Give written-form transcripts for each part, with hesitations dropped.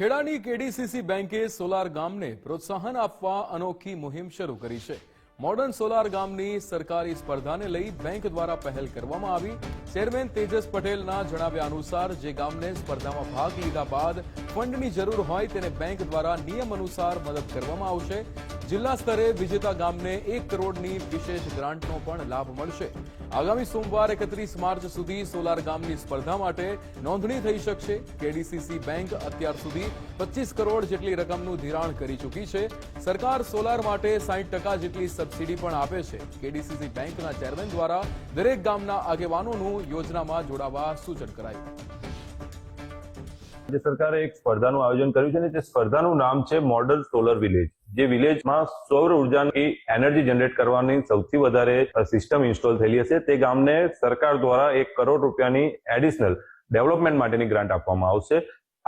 ખેડાની KDCC બેંકે solar ગામને પ્રોત્સાહન આપવા અનોખી મુહિમ શરૂ કરી છે। મોડર્ન સોલાર ગામની સરકારી સ્પર્ધાને લઈ બેંક દ્વારા પહેલ કરવામાં આવી। ચેરમેન તેજસ પટેલના જણાવ્યા અનુસાર જે ગામને સ્પર્ધામાં ભાગ લીધા બાદ ફંડની જરૂર હોય તેને બેંક દ્વારા નિયમ અનુસાર મદદ કરવામાં આવશે। જિલ્લા સ્તરે વિજેતા ગામને 1 કરોડની વિશેષ ગ્રાન્ટનો પણ લાભ મળશે। આગામી સોમવાર 31 માર્ચ સુધી સોલાર ગામની સ્પર્ધા માટે નોંધણી થઈ શકશે। કેડીસીસી બેંક અત્યાર સુધી 25 કરોડ જેટલી રકમનું ધિરાણ કરી ચૂકી છે। સરકાર સોલાર માટે 60% જેટલી સબસિડી પણ આપે છે। કેડીસીસી બેંકના ચેરમેન દ્વારા દરેક ગામના આગેવાનોનું યોજનામાં જોડાવા સૂચન કરાયું। રાજ્ય સરકારે એક સ્પર્ધાનું આયોજન કર્યું છે ને તે સ્પર્ધાનું નામ છે મોડલ સોલર વિલેજ। જે વિલેજમાં સૌર ઉર્જાની એનર્જી જનરેટ કરવાની સૌથી વધારે સિસ્ટમ ઇન્સ્ટોલ થયેલી હશે તે ગામને સરકાર દ્વારા 1 કરોડ રૂપિયાની એડિશનલ ડેવલપમેન્ટ માટેની ગ્રાન્ટ આપવામાં આવશે।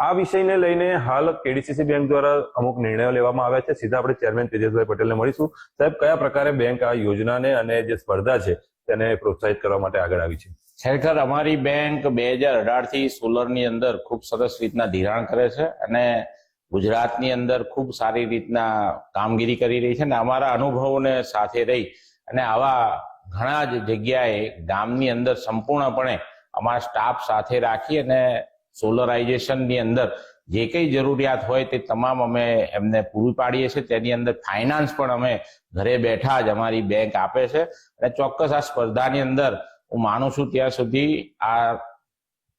આ વિષયને લઈને હાલ કેડીસીસી બેંક દ્વારા અમુક નિર્ણયો લેવામાં આવ્યા છે। સીધા આપણે ચેરમેન તેજસભાઈ પટેલને મળીશું। સાહેબ, કયા પ્રકારે બેંક આ યોજનાને અને જે સ્પર્ધા છે તેને પ્રોત્સાહિત કરવા માટે આગળ આવી છે? ખરેખર અમારી બેંક 2018 થી સોલરની અંદર ખૂબ સરસ રીતના ધિરાણ કરે છે અને ગુજરાતની અંદર ખૂબ સારી રીતના કામગીરી કરી રહી છે અને અમારા અનુભવોને સાથે રહી અને આવા ઘણા જ જગ્યાએ ગામની અંદર સંપૂર્ણપણે અમારા સ્ટાફ સાથે રાખી અને સોલરાઇઝેશનની અંદર જે કંઈ જરૂરિયાત હોય તે તમામ અમે એમને પૂરી પાડીએ છીએ। તેની અંદર ફાઇનાન્સ પણ અમે ઘરે બેઠા જ અમારી બેંક આપે છે અને ચોક્કસ આ સ્પર્ધાની અંદર હું માનું છું ત્યાં સુધી આ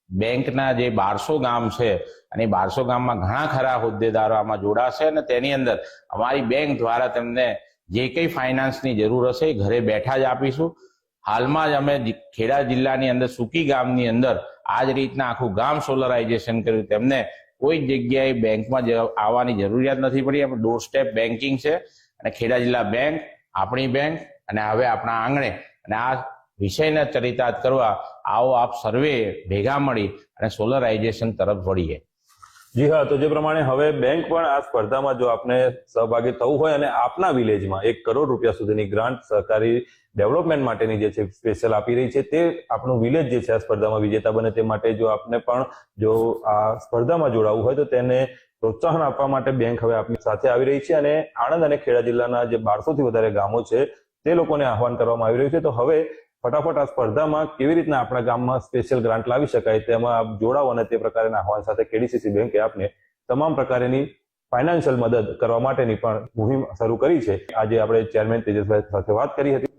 બેંકના જે 1200 ગામ છે અને 1200 ગામમાં ઘણા ખરા હોદ્દેદારો આમાં જોડાશે અને તેની અંદર અમારી બેંક દ્વારા તેમને જે કંઈ ફાઇનાન્સની જરૂર હશે એ ઘરે બેઠા જ આપીશું। હાલમાં જ અમે ખેડા જિલ્લાની અંદર સુકી ગામની અંદર આ જ રીતના આખું ગામ સોલરાઇઝેશન કર્યું। તેમને કોઈ જગ્યાએ બેંકમાં આવવાની જરૂરિયાત નથી પડી। આપણે ડોર સ્ટેપ બેન્કિંગ છે અને ખેડા જિલ્લા બેંક આપણી બેંક અને હવે આપણા આંગણે અને આ વિષયને ચરિતાર્થ કરવા આવો આપ સર્વે ભેગા મળી અને સોલરાઇઝેશન તરફ વળીએ। જી હા, તો જે પ્રમાણે હવે બેંક પણ આ સ્પર્ધામાં જો આપને સહભાગી થવું હોય અને આપના વિલેજમાં 1 કરોડ રૂપિયા સુધીની ગ્રાન્ટ સરકારી ડેવલપમેન્ટ માટેની જે છે સ્પેશિયલ આપી રહી છે તે આપણું વિલેજ જે છે આ સ્પર્ધામાં વિજેતા બને તે માટે જો આપને પણ જો આ સ્પર્ધામાં જોડાવવું હોય તો તેને પ્રોત્સાહન આપવા માટે બેંક હવે આપની સાથે આવી રહી છે અને આણંદ અને ખેડા જિલ્લાના જે 1200 થી વધારે ગામો છે તે લોકોને આહવાન કરવામાં આવી રહ્યું છે। તો હવે ફટાફટ આ સ્પર્ધામાં કેવી રીતના આપણા ગામમાં સ્પેશિયલ ગ્રાન્ટ લાવી શકાય તેમાં આપ જોડાવો અને તે પ્રકારના આહવાન સાથે કેડીસીસી બેંકે આપને તમામ પ્રકારની ફાઇનાન્શિયલ મદદ કરવા માટેની પણ મુહિમ શરૂ કરી છે। આજે આપણે ચેરમેન તેજસભાઈ સાથે વાત કરી હતી।